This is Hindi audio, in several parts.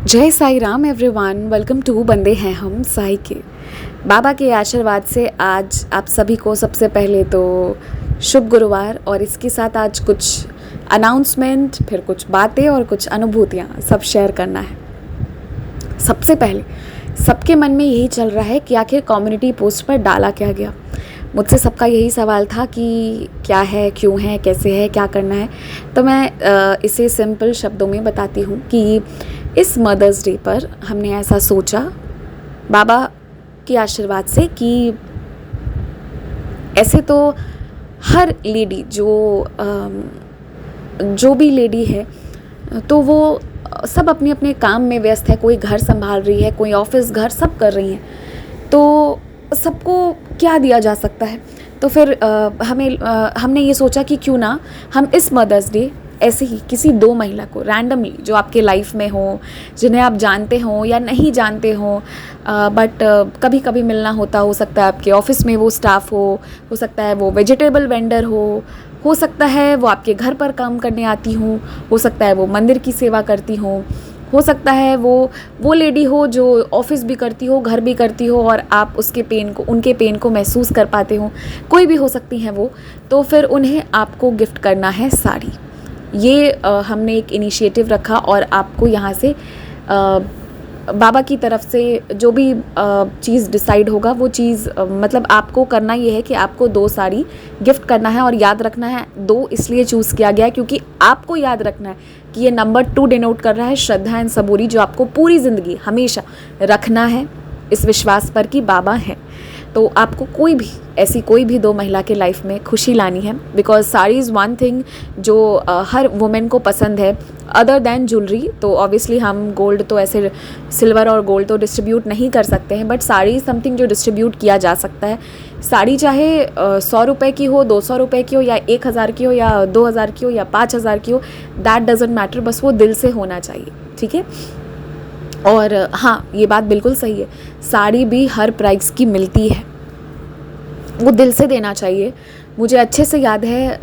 जय Sai Ram everyone, welcome to बंदे हैं हम साई के। बाबा के आशीर्वाद से आज आप सभी को सबसे पहले तो शुभ गुरुवार, और इसके साथ आज कुछ अनाउंसमेंट, फिर कुछ बातें और कुछ अनुभूतियाँ सब शेयर करना है। सबसे पहले सबके मन में यही चल रहा है कि आखिर कम्युनिटी पोस्ट पर डाला क्या गया। मुझसे सबका यही सवाल था कि क्या है, क्यों है, कैसे है, क्या करना है। तो मैं इसे सिंपल शब्दों में बताती हूँ कि इस मदर्स डे पर हमने ऐसा सोचा बाबा के आशीर्वाद से कि ऐसे तो हर लेडी जो भी लेडी है तो वो सब अपने अपने काम में व्यस्त है। कोई घर संभाल रही है, कोई ऑफिस, घर सब कर रही हैं। तो सबको क्या दिया जा सकता है। तो फिर हमने ये सोचा कि क्यों ना हम इस मदर्स डे ऐसे ही किसी दो महिला को रैंडमली, जो आपके लाइफ में हो, जिन्हें आप जानते हो या नहीं जानते हो, बट कभी कभी मिलना हो सकता है आपके ऑफिस में वो स्टाफ हो सकता है वो वेजिटेबल वेंडर हो सकता है वो आपके घर पर काम करने आती हो सकता है वो मंदिर की सेवा करती हो सकता है वो लेडी हो जो ऑफिस भी करती हो, घर भी करती हो, और आप उनके पेन को महसूस कर पाते हो। कोई भी हो सकती हैं वो। तो फिर उन्हें आपको गिफ्ट करना है साड़ी। ये हमने एक इनिशिएटिव रखा, और आपको यहाँ से बाबा की तरफ से जो भी चीज़ डिसाइड होगा वो चीज़ मतलब आपको करना ये है कि आपको 2 साड़ी गिफ्ट करना है। और याद रखना है, 2 इसलिए चूज़ किया गया है क्योंकि आपको याद रखना है कि ये नंबर 2 डिनोट कर रहा है श्रद्धा एंड सबूरी, जो आपको पूरी ज़िंदगी हमेशा रखना है इस विश्वास पर कि बाबा हैं। तो आपको कोई भी 2 महिला के लाइफ में खुशी लानी है, because sari is one thing जो हर वुमेन को पसंद है अदर दैन ज्वेलरी। तो ऑब्वियसली हम गोल्ड तो ऐसे सिल्वर और गोल्ड तो डिस्ट्रीब्यूट नहीं कर सकते हैं, बट साड़ी इज़ समथिंग जो डिस्ट्रीब्यूट किया जा सकता है। साड़ी चाहे 100 रुपये की हो, 200 रुपये की हो, या 1000 की हो, या 2000 की हो, या 5000 की हो, दैट डजेंट मैटर। बस वो दिल से होना चाहिए, ठीक है। और हाँ, ये बात बिल्कुल सही है, साड़ी भी हर प्राइस की मिलती है, वो दिल से देना चाहिए। मुझे अच्छे से याद है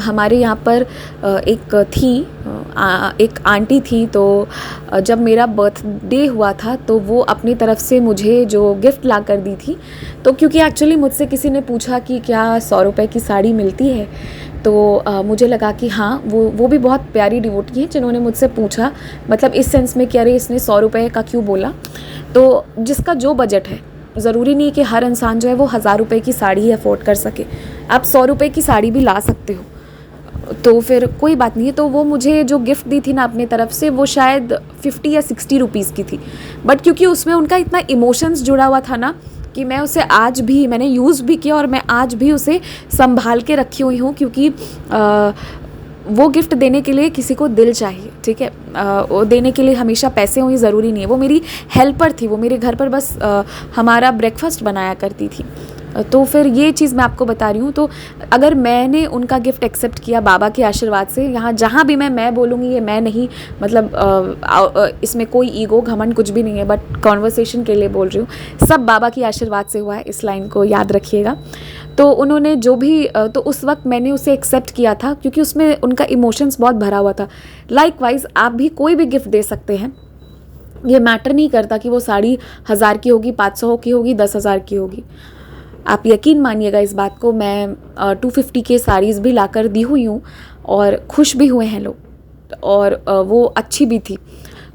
हमारे यहाँ पर एक आंटी थी। तो जब मेरा बर्थडे हुआ था तो वो अपनी तरफ से मुझे जो गिफ्ट ला कर दी थी, तो क्योंकि एक्चुअली मुझसे किसी ने पूछा कि क्या 100 रुपये की साड़ी मिलती है, तो मुझे लगा कि हाँ, वो भी बहुत प्यारी डिवोटी है जिन्होंने मुझसे पूछा, मतलब इस सेंस में कि अरे इसने 100 रुपये का क्यों बोला। तो जिसका जो बजट है, ज़रूरी नहीं कि हर इंसान जो है वो 1000 रुपये की साड़ी ही अफोर्ड कर सके, आप 100 रुपये की साड़ी भी ला सकते हो। तो फिर कोई बात नहीं है। तो वो मुझे जो गिफ्ट दी थी ना अपनी तरफ से, वो शायद 50 या 60 रुपीज़ की थी, बट क्योंकि उसमें उनका इतना इमोशंस जुड़ा हुआ था ना कि मैं उसे आज भी मैंने यूज़ भी किया, और मैं आज भी उसे संभाल के रखी हुई हूँ, क्योंकि वो गिफ्ट देने के लिए किसी को दिल चाहिए, ठीक है। वो देने के लिए हमेशा पैसे हों ज़रूरी नहीं है। वो मेरी हेल्पर थी, वो मेरे घर पर बस हमारा ब्रेकफास्ट बनाया करती थी। तो फिर ये चीज़ मैं आपको बता रही हूँ। तो अगर मैंने उनका गिफ्ट एक्सेप्ट किया बाबा के आशीर्वाद से, यहाँ जहाँ भी मैं बोलूँगी ये मैं नहीं, मतलब इसमें कोई ईगो घमंड कुछ भी नहीं है, बट कॉन्वर्सेशन के लिए बोल रही हूँ। सब बाबा के आशीर्वाद से हुआ है, इस लाइन को याद रखिएगा। तो उन्होंने जो भी तो उस वक्त मैंने उसे एक्सेप्ट किया था क्योंकि उसमें उनका इमोशंस बहुत भरा हुआ था। लाइकवाइज आप भी कोई भी गिफ्ट दे सकते हैं, ये मैटर नहीं करता कि वो साड़ी 1000 की होगी, 500 की होगी, 10,000 की होगी। आप यकीन मानिएगा इस बात को, मैं 250 के साड़ीज़ भी लाकर दी हुई हूँ और खुश भी हुए हैं लोग, और वो अच्छी भी थी।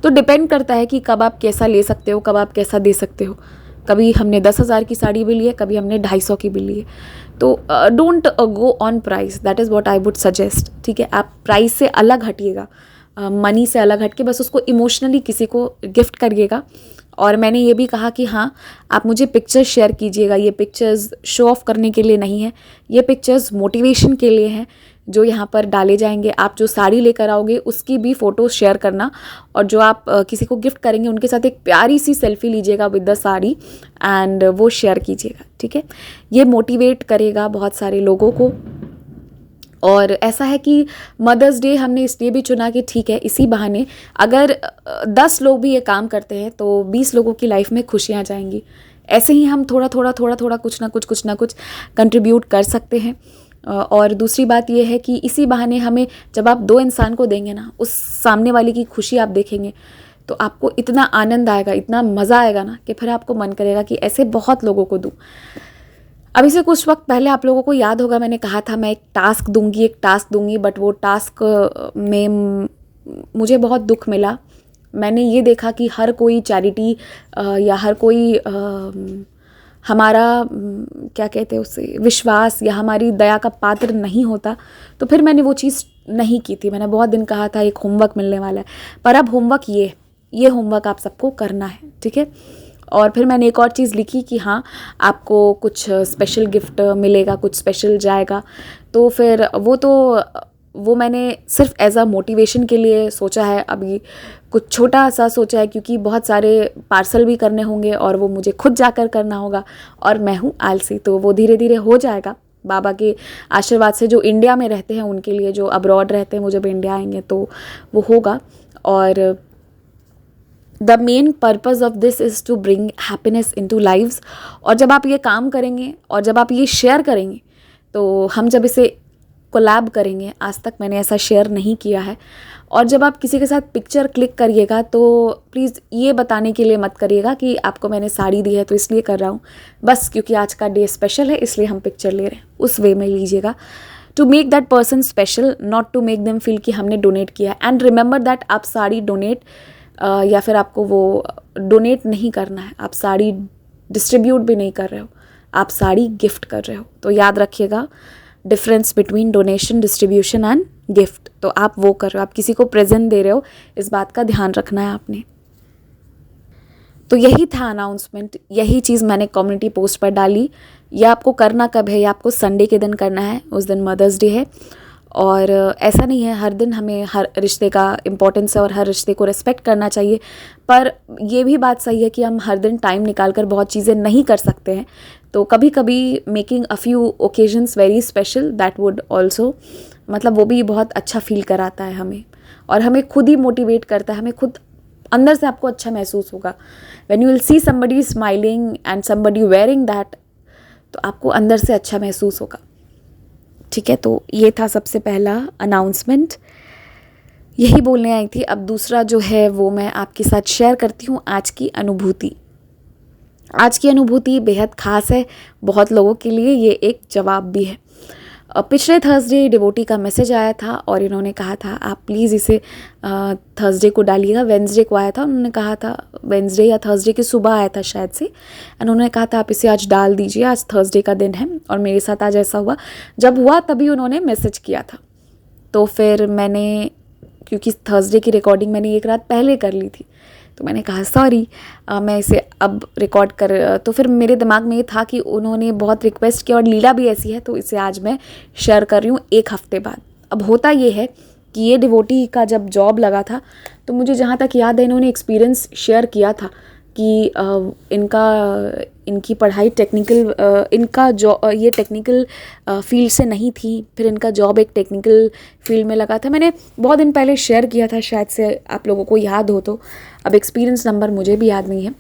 तो डिपेंड करता है कि कब आप कैसा ले सकते हो, कब आप कैसा दे सकते हो। कभी हमने 10,000 की साड़ी भी ली है, कभी हमने 250 की भी ली है। तो don't go on price, that is what I would suggest, ठीक है। आप प्राइस से अलग हटिएगा, मनी से अलग हट के बस उसको इमोशनली किसी को गिफ्ट करिएगा। और मैंने ये भी कहा कि हाँ, आप मुझे पिक्चर्स शेयर कीजिएगा। ये पिक्चर्स शो ऑफ करने के लिए नहीं है, ये पिक्चर्स मोटिवेशन के लिए हैं जो यहाँ पर डाले जाएंगे। आप जो साड़ी लेकर आओगे उसकी भी फ़ोटो शेयर करना, और जो आप किसी को गिफ्ट करेंगे उनके साथ एक प्यारी सी सेल्फी लीजिएगा विद द साड़ी, एंड वो शेयर कीजिएगा, ठीक है। ये मोटिवेट करेगा बहुत सारे लोगों को। और ऐसा है कि मदर्स डे हमने इसलिए भी चुना कि ठीक है, इसी बहाने अगर 10 लोग भी ये काम करते हैं तो 20 लोगों की लाइफ में खुशियाँ जाएंगी। ऐसे ही हम थोड़ा थोड़ा कुछ ना कुछ कंट्रीब्यूट कर सकते हैं। और दूसरी बात ये है कि इसी बहाने हमें, जब आप 2 इंसान को देंगे ना, उस सामने वाले की खुशी आप देखेंगे तो आपको इतना आनंद आएगा, इतना मज़ा आएगा ना कि फिर आपको मन करेगा कि ऐसे बहुत लोगों को दूँ। अभी से कुछ वक्त पहले आप लोगों को याद होगा मैंने कहा था मैं एक टास्क दूंगी, बट वो टास्क में मुझे बहुत दुख मिला। मैंने ये देखा कि हर कोई चैरिटी या हर कोई हमारा क्या कहते हैं उसे, विश्वास या हमारी दया का पात्र नहीं होता। तो फिर मैंने वो चीज़ नहीं की थी। मैंने बहुत दिन कहा था एक होमवर्क मिलने वाला है, पर अब होमवर्क ये होमवर्क आप सबको करना है, ठीक है। और फिर मैंने एक और चीज़ लिखी कि हाँ आपको कुछ स्पेशल गिफ्ट मिलेगा, कुछ स्पेशल जाएगा। तो फिर वो मैंने सिर्फ एज अ मोटिवेशन के लिए सोचा है। अभी कुछ छोटा सा सोचा है क्योंकि बहुत सारे पार्सल भी करने होंगे और वो मुझे खुद जाकर करना होगा, और मैं हूँ आलसी, तो वो धीरे धीरे हो जाएगा बाबा के आशीर्वाद से। जो इंडिया में रहते हैं उनके लिए, जो अब्रॉड रहते हैं वो जब इंडिया आएंगे तो वो होगा। और the main purpose of this is to bring happiness into lives. और जब आप ये काम करेंगे और जब आप ये शेयर करेंगे, तो हम जब इसे कोलैब करेंगे, आज तक मैंने ऐसा शेयर नहीं किया है, और जब आप किसी के साथ पिक्चर क्लिक करिएगा तो प्लीज़ ये बताने के लिए मत करिएगा कि आपको मैंने साड़ी दी है तो इसलिए कर रहा हूँ, बस क्योंकि आज का डे स्पेशल है इसलिए हम पिक्चर ले रहे हैं, उस वे में लीजिएगा। To make that person special, not to make them feel कि हमने डोनेट किया। एंड रिमेंबर दैट आप साड़ी डोनेट या फिर आपको वो डोनेट नहीं करना है, आप साड़ी डिस्ट्रीब्यूट भी नहीं कर रहे हो, आप साड़ी गिफ्ट कर रहे हो। तो याद रखिएगा difference between donation, distribution and gift. तो आप वो कर रहे हो, आप किसी को प्रेजेंट दे रहे हो, इस बात का ध्यान रखना है आपने। तो यही था अनाउंसमेंट, यही चीज़ मैंने कम्युनिटी पोस्ट पर डाली। यह आपको करना कब है, या आपको संडे के दिन करना है, उस दिन मदर्स डे है। और ऐसा नहीं है हर दिन हमें हर रिश्ते का इम्पोर्टेंस है और हर रिश्ते को रिस्पेक्ट करना चाहिए, पर ये भी बात सही है कि हम हर दिन टाइम निकाल कर बहुत चीज़ें नहीं कर सकते हैं। तो कभी कभी making a few occasions very special, that would also, मतलब वो भी बहुत अच्छा फील कराता है हमें, और हमें खुद ही मोटिवेट करता है, हमें खुद अंदर से आपको अच्छा महसूस होगा। When you will see somebody smiling and somebody wearing that, तो आपको अंदर से अच्छा महसूस होगा, ठीक है। तो ये था सबसे पहला अनाउंसमेंट, यही बोलने आई थी। अब दूसरा जो है वो मैं आपके साथ शेयर करती हूँ आज की अनुभूति। आज की अनुभूति बेहद ख़ास है बहुत लोगों के लिए, ये एक जवाब भी है। पिछले थर्सडे डिवोटी का मैसेज आया था और इन्होंने कहा था आप प्लीज़ इसे थर्सडे को डालिएगा। वेंसडे को आया था, उन्होंने कहा था वेंसडे या थर्सडे की सुबह आया था शायद से, उन्होंने कहा था आप इसे आज डाल दीजिए, आज थर्सडे का दिन है। और मेरे साथ आज ऐसा हुआ, जब हुआ तभी उन्होंने मैसेज किया था। तो फिर मैंने, क्योंकि थर्सडे की रिकॉर्डिंग मैंने एक रात पहले कर ली थी, तो मैंने कहा सॉरी मैं इसे अब रिकॉर्ड कर, तो फिर मेरे दिमाग में ये था कि उन्होंने बहुत रिक्वेस्ट किया और लीला भी ऐसी है, तो इसे आज मैं शेयर कर रही हूँ एक हफ्ते बाद। अब होता ये है कि ये डिवोटी का जब जॉब लगा था, तो मुझे जहाँ तक याद है इन्होंने एक्सपीरियंस शेयर किया था कि इनकी पढ़ाई टेक्निकल, इनका ये टेक्निकल फील्ड से नहीं थी, फिर इनका जॉब एक टेक्निकल फील्ड में लगा था। मैंने बहुत दिन पहले शेयर किया था, शायद से आप लोगों को याद हो, तो अब एक्सपीरियंस नंबर मुझे भी याद नहीं है।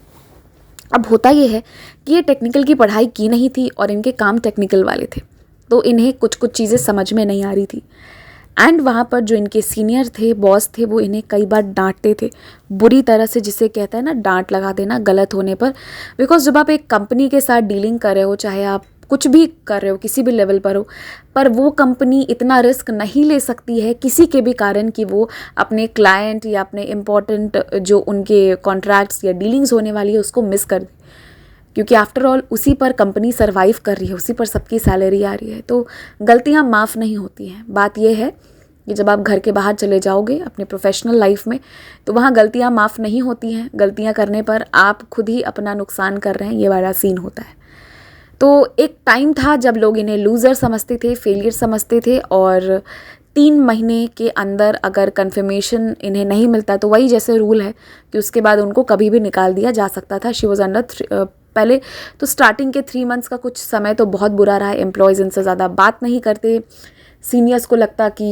अब होता ये है कि ये टेक्निकल की पढ़ाई की नहीं थी और इनके काम टेक्निकल वाले थे, तो इन्हें कुछ कुछ चीज़ें समझ में नहीं आ रही थी। एंड वहाँ पर जो इनके सीनियर थे, बॉस थे, वो इन्हें कई बार डांटते थे बुरी तरह से, जिसे कहता है ना डांट लगा देना गलत होने पर। बिकॉज जब आप एक कंपनी के साथ डीलिंग कर रहे हो, चाहे आप कुछ भी कर रहे हो, किसी भी लेवल पर हो, पर वो कंपनी इतना रिस्क नहीं ले सकती है किसी के भी कारण कि वो अपने क्लाइंट या अपने इम्पॉर्टेंट जो उनके कॉन्ट्रैक्ट्स या डीलिंग्स होने वाली है उसको मिस कर दे, क्योंकि आफ्टर ऑल उसी पर कंपनी सर्वाइव कर रही है, उसी पर सबकी सैलरी आ रही है। तो गलतियां माफ़ नहीं होती हैं। बात यह है कि जब आप घर के बाहर चले जाओगे अपने प्रोफेशनल लाइफ में, तो वहाँ गलतियां माफ़ नहीं होती हैं। गलतियां करने पर आप खुद ही अपना नुकसान कर रहे हैं, ये वाला सीन होता है। तो एक टाइम था जब लोग इन्हें लूज़र समझते थे, फेलियर समझते थे, और 3 महीने के अंदर अगर कन्फर्मेशन इन्हें नहीं मिलता तो वही जैसे रूल है कि उसके बाद उनको कभी भी निकाल दिया जा सकता था। शी वॉज अंडर पहले तो स्टार्टिंग के 3 मंथ्स का कुछ समय तो बहुत बुरा रहा है। एम्प्लॉयज़ इनसे ज़्यादा बात नहीं करते, सीनियर्स को लगता कि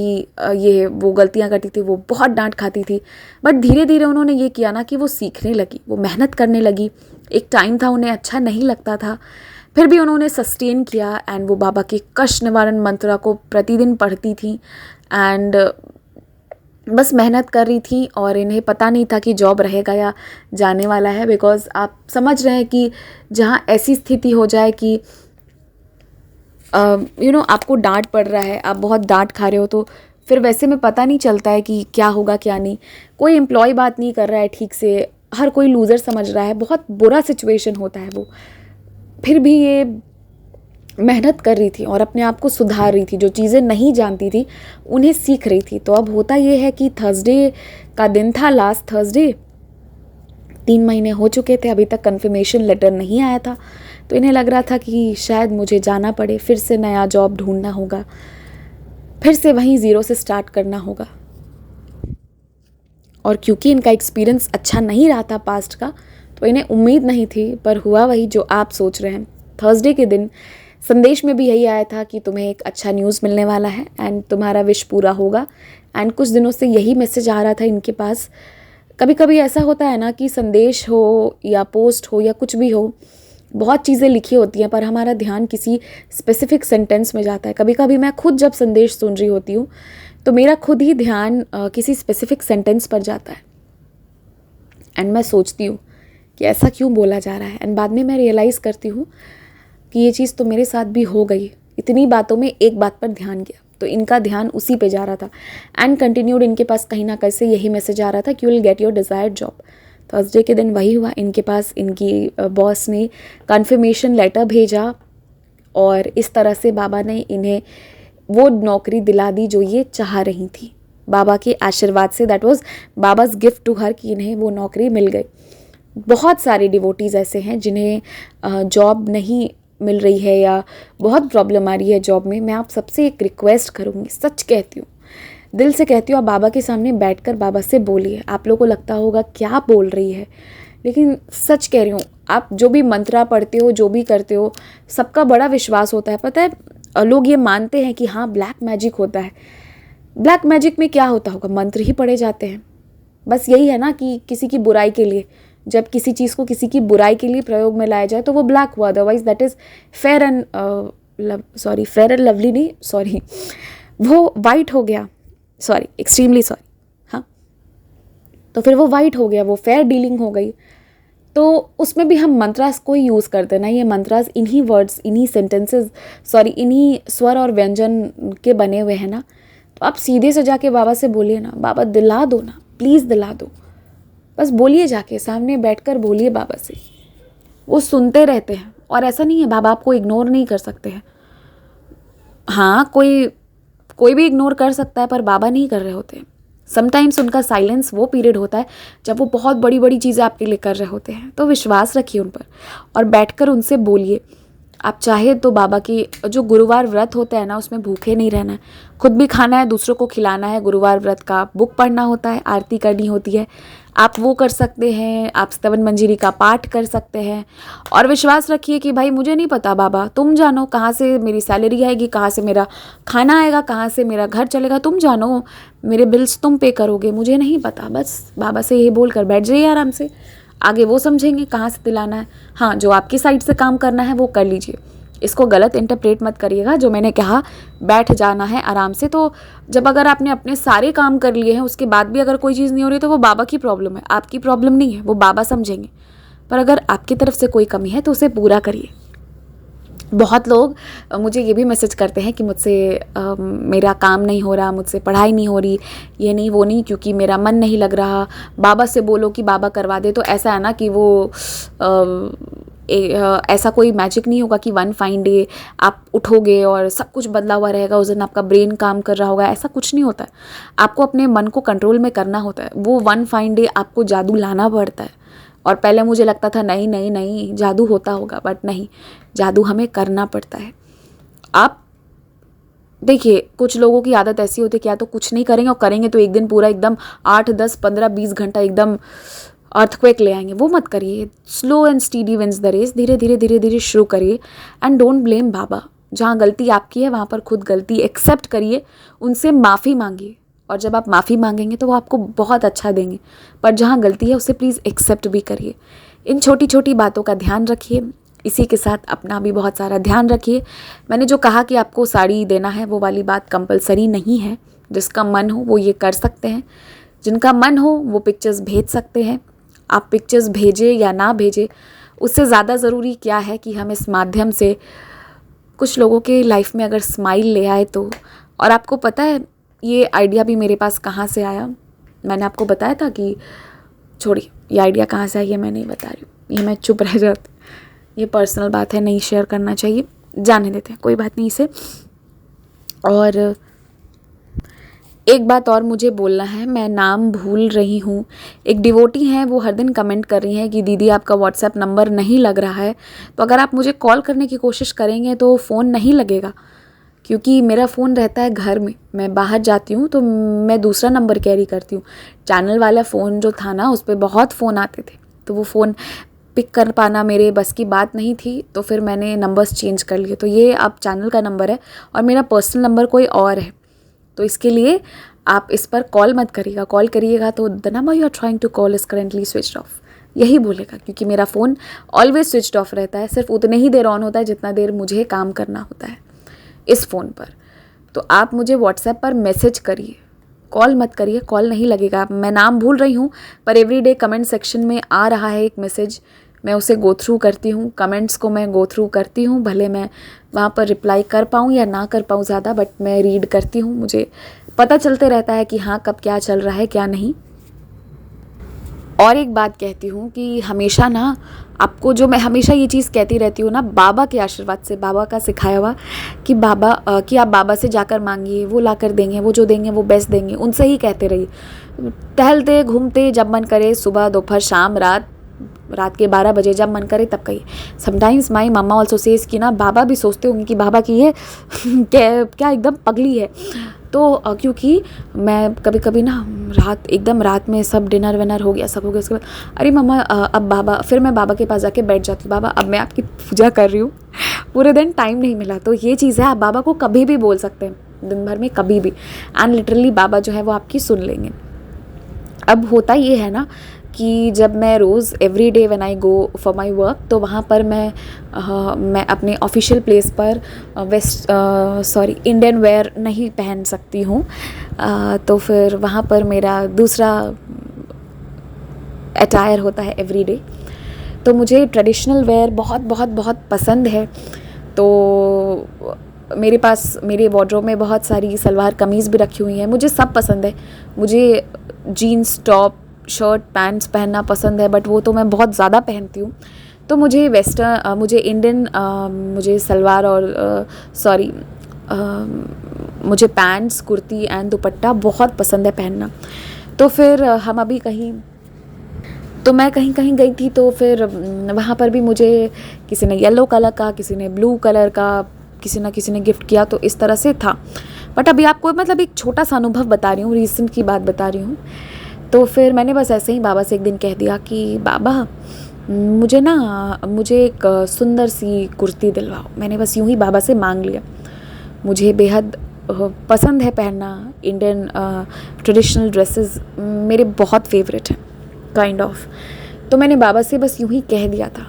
ये वो गलतियां करती थी, वो बहुत डांट खाती थी। बट धीरे धीरे उन्होंने ये किया ना कि वो सीखने लगी, वो मेहनत करने लगी। एक टाइम था उन्हें अच्छा नहीं लगता था, फिर भी उन्होंने सस्टेन किया एंड वो बाबा के कष्ट निवारण मंत्रा को प्रतिदिन पढ़ती थी। एंड बस मेहनत कर रही थी और इन्हें पता नहीं था कि जॉब रहेगा या जाने वाला है। बिकॉज़ आप समझ रहे हैं कि जहाँ ऐसी स्थिति हो जाए कि आपको डांट पड़ रहा है, आप बहुत डांट खा रहे हो, तो फिर वैसे में पता नहीं चलता है कि क्या होगा क्या नहीं। कोई एम्प्लॉय बात नहीं कर रहा है ठीक से, हर कोई लूज़र समझ रहा है, बहुत बुरा सिचुएशन होता है वो। फिर भी ये मेहनत कर रही थी और अपने आप को सुधार रही थी, जो चीज़ें नहीं जानती थी उन्हें सीख रही थी। तो अब होता ये है कि थर्सडे का दिन था, लास्ट थर्सडे, 3 महीने हो चुके थे, अभी तक कन्फर्मेशन लेटर नहीं आया था। तो इन्हें लग रहा था कि शायद मुझे जाना पड़े, फिर से नया जॉब ढूंढना होगा, फिर से वहीं ज़ीरो से स्टार्ट करना होगा। और क्योंकि इनका एक्सपीरियंस अच्छा नहीं रहा था पास्ट का, तो इन्हें उम्मीद नहीं थी, पर हुआ वही जो आप सोच रहे हैं। थर्सडे के दिन संदेश में भी यही आया था कि तुम्हें एक अच्छा न्यूज़ मिलने वाला है एंड तुम्हारा विश पूरा होगा। एंड कुछ दिनों से यही मैसेज आ रहा था इनके पास। कभी कभी ऐसा होता है ना कि संदेश हो या पोस्ट हो या कुछ भी हो, बहुत चीज़ें लिखी होती हैं पर हमारा ध्यान किसी स्पेसिफिक सेंटेंस में जाता है। कभी कभी मैं खुद जब संदेश सुन रही होती हूँ तो मेरा खुद ही ध्यान किसी स्पेसिफिक सेंटेंस पर जाता है एंड मैं सोचती हूँ कि ऐसा क्यों बोला जा रहा है। एंड बाद में मैं रियलाइज़ करती हूँ कि ये चीज़ तो मेरे साथ भी हो गई। इतनी बातों में एक बात पर ध्यान गया, तो इनका ध्यान उसी पे जा रहा था एंड कंटिन्यूड। इनके पास कहीं ना कहीं से यही मैसेज आ रहा था कि you will get your desired job. Thursday के दिन वही हुआ, इनके पास इनकी बॉस ने कन्फर्मेशन लेटर भेजा और इस तरह से बाबा ने इन्हें वो नौकरी दिला दी जो ये चाह रही थी। बाबा के आशीर्वाद से, that was Baba's gift to her, कि इन्हें वो नौकरी मिल गई। बहुत सारे डिवोटीज़ ऐसे हैं जिन्हें जॉब नहीं मिल रही है या बहुत प्रॉब्लम आ रही है जॉब में। मैं आप सबसे एक रिक्वेस्ट करूँगी, सच कहती हूँ, दिल से कहती हूँ, आप बाबा के सामने बैठकर बाबा से बोलिए। आप लोगों को लगता होगा क्या बोल रही है, लेकिन सच कह रही हूँ, आप जो भी मंत्रा पढ़ते हो, जो भी करते हो, सबका बड़ा विश्वास होता है। पता है, लोग ये मानते हैं कि हाँ ब्लैक मैजिक होता है। ब्लैक मैजिक में क्या होता होगा, मंत्र ही पढ़े जाते हैं। बस यही है ना कि किसी की बुराई के लिए, जब किसी चीज़ को किसी की बुराई के लिए प्रयोग में लाया जाए तो वो ब्लैक हुआ, otherwise that is fair and fair and lovely नहीं, सॉरी, वो वाइट हो गया, सॉरी, एक्सट्रीमली सॉरी। हाँ, तो फिर वो वाइट हो गया, वो फेयर डीलिंग हो गई। तो उसमें भी हम मंत्रास को ही यूज़ करते हैं ना। ये मंत्रास इन्हीं वर्ड्स, इन्हीं सेंटेंसेस, सॉरी, इन्हीं स्वर और व्यंजन के बने हुए हैं ना। तो आप सीधे से जाके बाबा से बोलिए ना, बाबा दिला दो ना, प्लीज़ दिला दो। बस बोलिए, जाके सामने बैठकर बोलिए बाबा से। वो सुनते रहते हैं। और ऐसा नहीं है, बाबा आपको इग्नोर नहीं कर सकते हैं। हाँ, कोई भी इग्नोर कर सकता है, पर बाबा नहीं कर रहे होते। समटाइम्स उनका साइलेंस वो पीरियड होता है जब वो बहुत बड़ी बड़ी चीज़ें आपके लिए कर रहे होते हैं। तो विश्वास रखिए उन पर और बैठकर उनसे बोलिए। आप चाहे तो बाबा की जो गुरुवार व्रत होता है ना, उसमें भूखे नहीं रहना है, खुद भी खाना है, दूसरों को खिलाना है। गुरुवार व्रत का बुक पढ़ना होता है, आरती करनी होती है, आप वो कर सकते हैं। आप स्तवन मंजरी का पाठ कर सकते हैं। और विश्वास रखिए कि भाई मुझे नहीं पता बाबा, तुम जानो कहाँ से मेरी सैलरी आएगी, कहाँ से मेरा खाना आएगा, कहाँ से मेरा घर चलेगा, तुम जानो, मेरे बिल्स तुम पे करोगे, मुझे नहीं पता। बस बाबा से यही बोल कर बैठ जाइए आराम से, आगे वो समझेंगे कहाँ से दिलाना है। हाँ, जो आपकी साइड से काम करना है वो कर लीजिए। इसको गलत इंटरप्रेट मत करिएगा। जो मैंने कहा बैठ जाना है आराम से, तो जब अगर आपने अपने सारे काम कर लिए हैं उसके बाद भी अगर कोई चीज़ नहीं हो रही तो वो बाबा की प्रॉब्लम है, आपकी प्रॉब्लम नहीं है, वो बाबा समझेंगे। पर अगर आपकी तरफ से कोई कमी है तो उसे पूरा करिए। बहुत लोग मुझे ये भी मैसेज करते हैं कि मुझसे मेरा काम नहीं हो रहा, मुझसे पढ़ाई नहीं हो रही, ये नहीं वो नहीं, क्योंकि मेरा मन नहीं लग रहा। बाबा से बोलो कि बाबा करवा दे। तो ऐसा है ना कि वो ऐसा कोई मैजिक नहीं होगा कि वन फाइन डे आप उठोगे और सब कुछ बदला हुआ रहेगा, उस दिन आपका ब्रेन काम कर रहा होगा। ऐसा कुछ नहीं होता है। आपको अपने मन को कंट्रोल में करना होता है। वो वन फाइन डे आपको जादू लाना पड़ता है। और पहले मुझे लगता था नहीं नहीं नहीं जादू होता होगा, बट नहीं, जादू हमें करना पड़ता है। आप देखिए, कुछ लोगों की आदत ऐसी होती है कि या तो कुछ नहीं करेंगे, और करेंगे तो एक दिन पूरा एकदम 8, 10, 15, 20 घंटा एकदम अर्थक्वेक ले आएंगे। वो मत करिए। Slow and steady wins the race. धीरे धीरे धीरे धीरे शुरू करिए एंड डोंट ब्लेम बाबा। जहाँ गलती आपकी है वहाँ पर खुद गलती एक्सेप्ट करिए, उनसे माफ़ी मांगिए। और जब आप माफ़ी मांगेंगे तो वो आपको बहुत अच्छा देंगे। पर जहाँ गलती है उसे प्लीज़ एक्सेप्ट भी करिए। इन छोटी छोटी बातों का ध्यान रखिए। इसी के साथ अपना भी बहुत सारा ध्यान रखिए। मैंने जो कहा कि आपको साड़ी देना है, वो वाली बात कंपलसरी नहीं है। जिसका मन हो वो ये कर सकते हैं, जिनका मन हो वो पिक्चर्स भेज सकते हैं। आप पिक्चर्स भेजें या ना भेजें, उससे ज़्यादा ज़रूरी क्या है कि हम इस माध्यम से कुछ लोगों के लाइफ में अगर स्माइल ले आए तो। और आपको पता है ये आइडिया भी मेरे पास कहाँ से आया? मैंने आपको बताया था कि छोड़िए ये आइडिया कहाँ से आई है मैं नहीं बता रही हूँ, ये मैं चुप रह जाती, ये पर्सनल बात है, नहीं शेयर करना चाहिए, जाने देते हैं, कोई बात नहीं इसे। और एक बात और मुझे बोलना है, मैं नाम भूल रही हूँ। एक डिवोटी हैं, वो हर दिन कमेंट कर रही हैं कि दीदी आपका व्हाट्सएप नंबर नहीं लग रहा है, तो अगर आप मुझे कॉल करने की कोशिश करेंगे तो फ़ोन नहीं लगेगा, क्योंकि मेरा फ़ोन रहता है घर में, मैं बाहर जाती हूँ तो मैं दूसरा नंबर कैरी करती हूँ। चैनल वाला फ़ोन जो था ना, उस पर बहुत फ़ोन आते थे, तो वो फ़ोन पिक कर पाना मेरे बस की बात नहीं थी, तो फिर मैंने नंबर्स चेंज कर लिए। तो ये अब चैनल का नंबर है और मेरा पर्सनल नंबर कोई और है, तो इसके लिए आप इस पर कॉल मत करिएगा। कॉल करिएगा तो the number you are trying to call is currently switched off, यही बोलेगा, क्योंकि मेरा फ़ोन ऑलवेज स्विच्ड ऑफ रहता है। सिर्फ उतने ही देर ऑन होता है जितना देर मुझे काम करना होता है इस फ़ोन पर। तो आप मुझे व्हाट्सएप पर मैसेज करिए, कॉल मत करिए, कॉल नहीं लगेगा। मैं नाम भूल रही हूँ, पर एवरीडे कमेंट सेक्शन में आ रहा है एक मैसेज, मैं उसे गो थ्रू करती हूँ, कमेंट्स को मैं गो थ्रू करती हूँ, भले मैं वहाँ पर रिप्लाई कर पाऊँ या ना कर पाऊँ ज़्यादा, बट मैं रीड करती हूँ, मुझे पता चलते रहता है कि हाँ कब क्या चल रहा है क्या नहीं। और एक बात कहती हूँ कि हमेशा ना आपको, जो मैं हमेशा ये चीज़ कहती रहती हूँ ना, बाबा के आशीर्वाद से, बाबा का सिखाया हुआ कि कि आप बाबा से जाकर मांगिए, वो ला कर देंगे, वो जो देंगे वो बेस्ट देंगे, उनसे ही कहते रहिए। टहलते घूमते जब मन करे, सुबह दोपहर शाम रात के 12 बजे जब मन करे तब कहिए। Sometimes my mamma also says कि ना बाबा भी सोचते होंगे कि बाबा की ये क्या एकदम पगली है। तो क्योंकि मैं कभी कभी ना रात में सब डिनर विनर हो गया, सब हो गया, उसके बाद अरे मम्मा अब बाबा, फिर मैं बाबा के पास जाके बैठ जाती हूँ, बाबा अब मैं आपकी पूजा कर रही हूँ, पूरे दिन टाइम नहीं मिला। तो ये चीज़ है, आप बाबा को कभी भी बोल सकते हैं, दिन भर में कभी भी, एंड लिटरली बाबा जो है वो आपकी सुन लेंगे। अब होता ये है ना कि जब मैं रोज़ every day when I go for my work, तो वहाँ पर मैं अपने ऑफिशियल प्लेस पर इंडियन वेयर नहीं पहन सकती हूँ। तो फिर वहाँ पर मेरा दूसरा अटायर होता है एवरी डे। तो मुझे ट्रेडिशनल वेयर बहुत बहुत बहुत पसंद है। तो मेरे पास मेरे वार्डरोब में बहुत सारी सलवार कमीज़ भी रखी हुई हैं, मुझे सब पसंद है। मुझे जीन्स टॉप शर्ट पैंट्स पहनना पसंद है, बट वो तो मैं बहुत ज़्यादा पहनती हूँ। तो मुझे मुझे इंडियन मुझे सलवार और मुझे पैंट्स कुर्ती एंड दुपट्टा बहुत पसंद है पहनना। तो फिर हम अभी मैं कहीं गई थी, तो फिर वहाँ पर भी मुझे किसी ने येलो कलर का, किसी ने ब्लू कलर का, किसी ने गिफ्ट किया, तो इस तरह से था। बट अभी आपको मतलब एक छोटा सा अनुभव बता रही हूँ, रिसेंट की बात बता रही हूँ। तो फिर मैंने बस ऐसे ही बाबा से एक दिन कह दिया कि बाबा मुझे एक सुंदर सी कुर्ती दिलवाओ। मैंने बस यूं ही बाबा से मांग लिया। मुझे बेहद पसंद है पहनना, इंडियन ट्रेडिशनल ड्रेसेस मेरे बहुत फेवरेट हैं काइंड ऑफ। तो मैंने बाबा से बस यूं ही कह दिया था,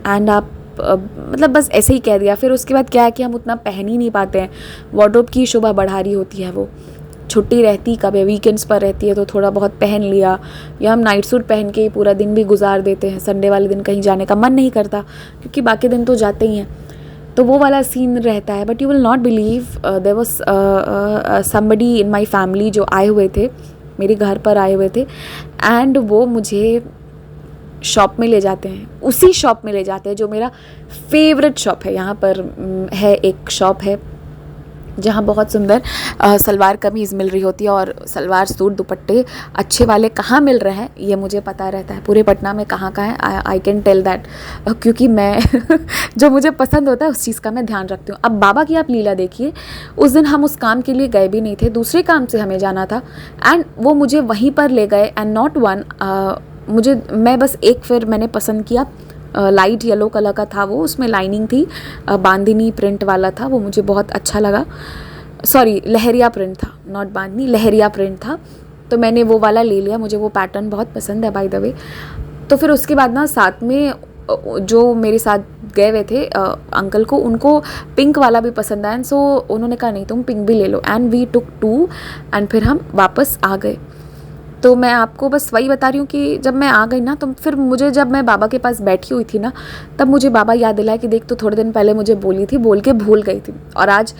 एंड आप मतलब बस ऐसे ही कह दिया। फिर उसके बाद क्या है कि हम उतना पहन ही नहीं पाते हैं, वार्डरोब की शोभा बढ़ा रही होती है वो। छुट्टी रहती कब है, वीकेंड्स पर रहती है तो थोड़ा बहुत पहन लिया, या हम नाइट सूट पहन के ही पूरा दिन भी गुजार देते हैं। संडे वाले दिन कहीं जाने का मन नहीं करता, क्योंकि बाकी दिन तो जाते ही हैं, तो वो वाला सीन रहता है। But you will not believe, there was somebody in my family जो आए हुए थे, मेरे घर पर आए हुए थे, एंड वो मुझे शॉप में ले जाते हैं, उसी शॉप में ले जाते हैं जो मेरा फेवरेट शॉप है। यहाँ पर है एक शॉप है जहाँ बहुत सुंदर सलवार कमीज़ मिल रही होती है, और सलवार सूट दुपट्टे अच्छे वाले कहाँ मिल रहे हैं ये मुझे पता रहता है, पूरे पटना में कहाँ है, आई कैन टेल दैट, क्योंकि मैं जो मुझे पसंद होता है उस चीज़ का मैं ध्यान रखती हूँ। अब बाबा की आप लीला देखिए, उस दिन हम उस काम के लिए गए भी नहीं थे, दूसरे काम से हमें जाना था, एंड वो मुझे वहीं पर ले गए, एंड नॉट वन, मैं बस एक फिर मैंने पसंद किया, लाइट येलो कलर का था वो, उसमें लाइनिंग थी, बांदिनी प्रिंट वाला था, वो मुझे बहुत अच्छा लगा। सॉरी, लहरिया प्रिंट था, नॉट बांदिनी, लहरिया प्रिंट था। तो मैंने वो वाला ले लिया, मुझे वो पैटर्न बहुत पसंद है बाय द वे। तो फिर उसके बाद ना साथ में जो मेरे साथ गए हुए थे अंकल को, उनको पिंक वाला भी पसंद आया, सो उन्होंने कहा नहीं तुम पिंक भी ले लो, एंड वी टुक 2 एंड फिर हम वापस आ गए। तो मैं आपको बस वही बता रही हूँ कि जब मैं आ गई ना, तो फिर मुझे, जब मैं बाबा के पास बैठी हुई थी ना, तब मुझे बाबा याद दिलाया कि देख तो थोड़े दिन पहले मुझे बोली थी, बोल के भूल गई थी, और आज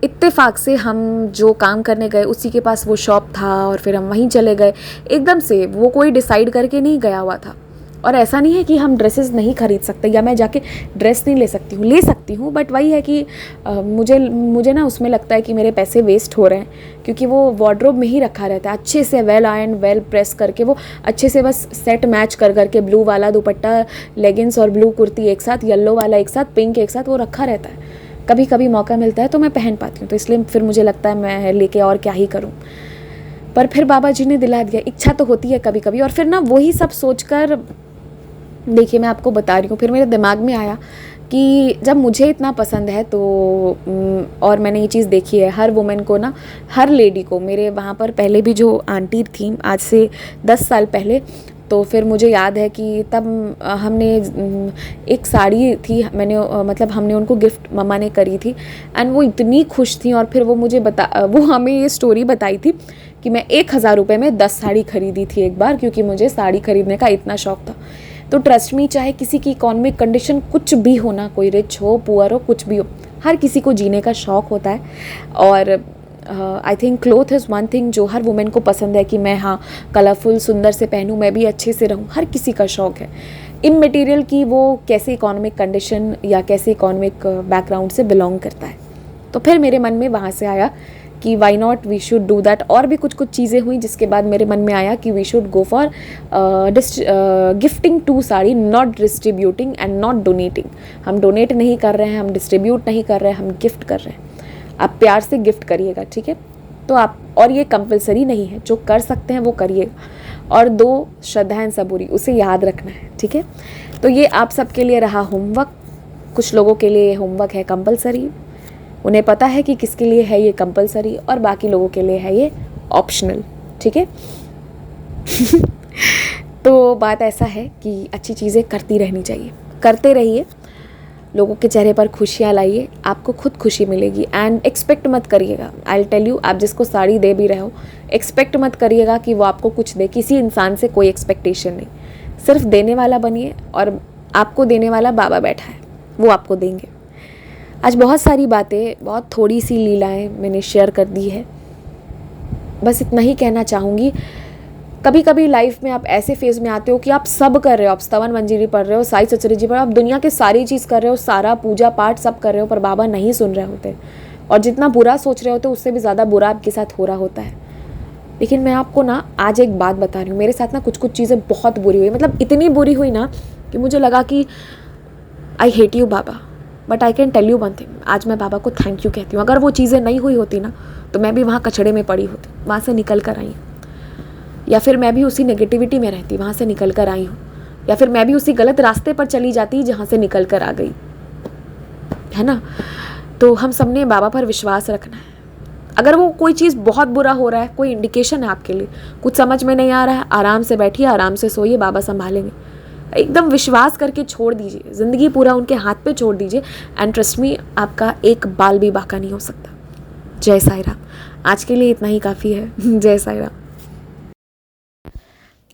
इत्तेफाक से हम जो काम करने गए उसी के पास वो शॉप था और फिर हम वहीं चले गए। एकदम से, वो कोई डिसाइड करके नहीं गया हुआ था। और ऐसा नहीं है कि हम ड्रेसेस नहीं खरीद सकते या मैं जाके ड्रेस नहीं ले सकती हूँ, बट वही है कि मुझे ना उसमें लगता है कि मेरे पैसे वेस्ट हो रहे हैं, क्योंकि वो वार्डरोब में ही रखा रहता है अच्छे से, वेल आयरन, वेल प्रेस करके, वो अच्छे से बस सेट मैच कर करके, ब्लू वाला दुपट्टा, लेगिंग्स और ब्लू कुर्ती एक साथ, येलो वाला एक साथ, पिंक एक साथ, वो रखा रहता है। कभी कभी मौका मिलता है तो मैं पहन पाती हूँ, तो इसलिए फिर मुझे लगता है मैं लेके और क्या ही करूँ। पर फिर बाबा जी ने दिला दिया, इच्छा तो होती है कभी कभी। और फिर ना वही सब सोचकर, देखिए मैं आपको बता रही हूँ, फिर मेरे दिमाग में आया कि जब मुझे इतना पसंद है तो और मैंने ये चीज़ देखी है हर वुमेन को ना, हर लेडी को, मेरे वहाँ पर पहले भी जो आंटी थी आज से 10 साल पहले, तो फिर मुझे याद है कि तब हमने एक साड़ी थी, मैंने मतलब हमने उनको गिफ्ट मम्मा ने करी थी, एंड वो इतनी खुश थी। और फिर वो हमें ये स्टोरी बताई थी कि मैं 1000 रुपये में 10 साड़ी खरीदी थी एक बार, क्योंकि मुझे साड़ी खरीदने का इतना शौक था। तो ट्रस्ट मी, चाहे किसी की इकोनॉमिक कंडीशन कुछ भी हो ना, कोई रिच हो, पुअर हो, कुछ भी हो, हर किसी को जीने का शौक़ होता है। और I think cloth is one thing जो हर वुमेन को पसंद है कि मैं हाँ कलरफुल सुंदर से पहनूँ, मैं भी अच्छे से रहूँ, हर किसी का शौक़ है, इमटेरियल की वो कैसे इकोनॉमिक कंडीशन या कैसे इकोनॉमिक बैकग्राउंड से बिलोंग करता है। तो फिर मेरे मन में वहाँ से आया कि why not we should do that. और भी कुछ कुछ चीज़ें हुई जिसके बाद मेरे मन में आया कि we should go for gifting to sari, not distributing and not donating. हम डोनेट नहीं कर रहे हैं, हम डिस्ट्रीब्यूट नहीं कर रहे हैं, हम गिफ्ट कर रहे हैं। आप प्यार से गिफ्ट करिएगा, ठीक है। तो आप, और ये कंपलसरी नहीं है, जो कर सकते हैं वो करिएगा। और 2 श्रद्धाएं सबूरी, उसे याद रखना है, ठीक है। तो ये आप सबके लिए रहा होमवर्क। कुछ लोगों के लिए होमवर्क है कंपलसरी, उन्हें पता है कि किसके लिए है ये कंपलसरी, और बाकी लोगों के लिए है ये ऑप्शनल, ठीक है। तो बात ऐसा है कि अच्छी चीज़ें करती रहनी चाहिए, करते रहिए, लोगों के चेहरे पर खुशियाँ लाइए, आपको खुद खुशी मिलेगी। एंड एक्सपेक्ट मत करिएगा, आई विल टेल यू, आप जिसको साड़ी दे भी रहे हो, एक्सपेक्ट मत करिएगा कि वो आपको कुछ दे। किसी इंसान से कोई एक्सपेक्टेशन नहीं, सिर्फ देने वाला बनिए, और आपको देने वाला बाबा बैठा है, वो आपको देंगे। आज बहुत सारी बातें, बहुत थोड़ी सी लीलाएं मैंने शेयर कर दी है, बस इतना ही कहना चाहूँगी। कभी कभी लाइफ में आप ऐसे फेज़ में आते हो कि आप सब कर रहे हो, आप स्तवन मंजीरी पढ़ रहे हो, साई चचरी जी पढ़ रहे हो, आप दुनिया के सारी चीज़ कर रहे हो, सारा पूजा पाठ सब कर रहे हो, पर बाबा नहीं सुन रहे होते, और जितना बुरा सोच रहे होते उससे भी ज़्यादा बुरा आपके साथ हो रहा होता है। लेकिन मैं आपको ना आज एक बात बता रही हूँ, मेरे साथ ना कुछ कुछ चीज़ें बहुत बुरी हुई, मतलब इतनी बुरी हुई ना कि मुझे लगा कि आई हेट यू बाबा, but I can tell you one thing, आज मैं बाबा को थैंक यू कहती हूँ। अगर वो चीज़ें नहीं हुई होती ना, तो मैं भी वहाँ कचड़े में पड़ी होती, वहाँ से निकल कर आई हूँ, या फिर मैं भी उसी नेगेटिविटी में रहती, वहाँ से निकल कर आई हूँ, या फिर मैं भी उसी गलत रास्ते पर चली जाती जहाँ से निकल कर आ गई, है ना। तो हम सब ने बाबा पर विश्वास रखना है। अगर वो कोई चीज़ बहुत बुरा हो रहा है, कोई इंडिकेशन है आपके लिए, कुछ समझ में नहीं आ रहा है, आराम से बैठिए, आराम से सोइए, बाबा संभालेंगे। एकदम विश्वास करके छोड़ दीजिए, ज़िंदगी पूरा उनके हाथ पे छोड़ दीजिए, एंड ट्रस्ट मी, आपका एक बाल भी बाका नहीं हो सकता। जय साई राम। आज के लिए इतना ही काफ़ी है। जय साई राम।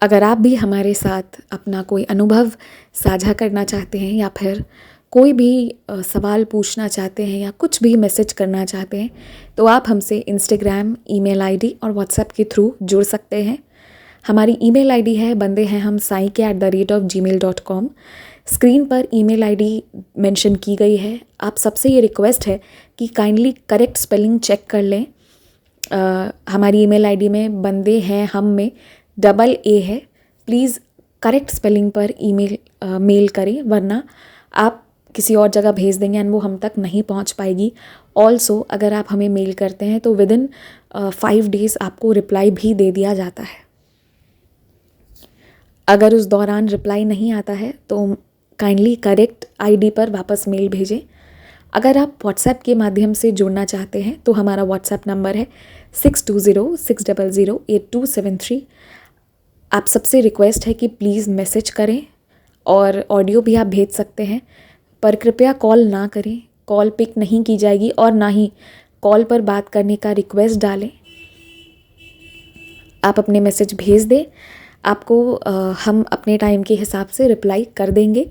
अगर आप भी हमारे साथ अपना कोई अनुभव साझा करना चाहते हैं, या फिर कोई भी सवाल पूछना चाहते हैं, या कुछ भी मैसेज करना चाहते हैं, तो आप हमसे इंस्टाग्राम, ईमेल आईडी और व्हाट्सएप के थ्रू जुड़ सकते हैं। हमारी ईमेल आईडी है bandehaihamsai@gmail.com। स्क्रीन पर ईमेल आईडी मेंशन की गई है। आप सबसे ये रिक्वेस्ट है कि काइंडली करेक्ट स्पेलिंग चेक कर लें। हमारी ईमेल आईडी में बंदे हैं हम में AA है, प्लीज़ करेक्ट स्पेलिंग पर मेल करें, वरना आप किसी और जगह भेज देंगे एंड वो हम तक नहीं पहुंच पाएगी। ऑल्सो अगर आप हमें मेल करते हैं तो विदिन 5 डेज़ आपको रिप्लाई भी दे दिया जाता है। अगर उस दौरान रिप्लाई नहीं आता है तो काइंडली करेक्ट आईडी पर वापस मेल भेजें। अगर आप व्हाट्सएप के माध्यम से जुड़ना चाहते हैं तो हमारा व्हाट्सएप नंबर है 6206008273। आप सबसे रिक्वेस्ट है कि प्लीज़ मैसेज करें, और ऑडियो भी आप भेज सकते हैं, पर कृपया कॉल ना करें। कॉल पिक नहीं की जाएगी और ना ही कॉल पर बात करने का रिक्वेस्ट डालें। आप अपने मैसेज भेज दें, आपको हम अपने टाइम के हिसाब से रिप्लाई कर देंगे।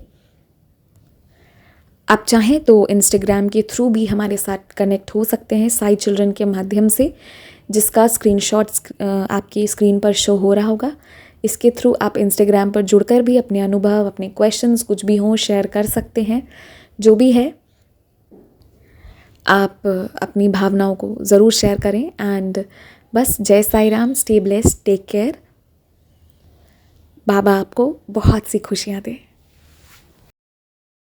आप चाहें तो इंस्टाग्राम के थ्रू भी हमारे साथ कनेक्ट हो सकते हैं, साई चिल्ड्रन के माध्यम से, जिसका स्क्रीनशॉट्स आपकी स्क्रीन पर शो हो रहा होगा। इसके थ्रू आप इंस्टाग्राम पर जुड़कर भी अपने अनुभव, अपने क्वेश्चंस कुछ भी हों शेयर कर सकते हैं। जो भी है, आप अपनी भावनाओं को ज़रूर शेयर करें। एंड बस जय Sai Ram, stay blessed, take care. बाबा आपको बहुत सी खुशियाँ दें।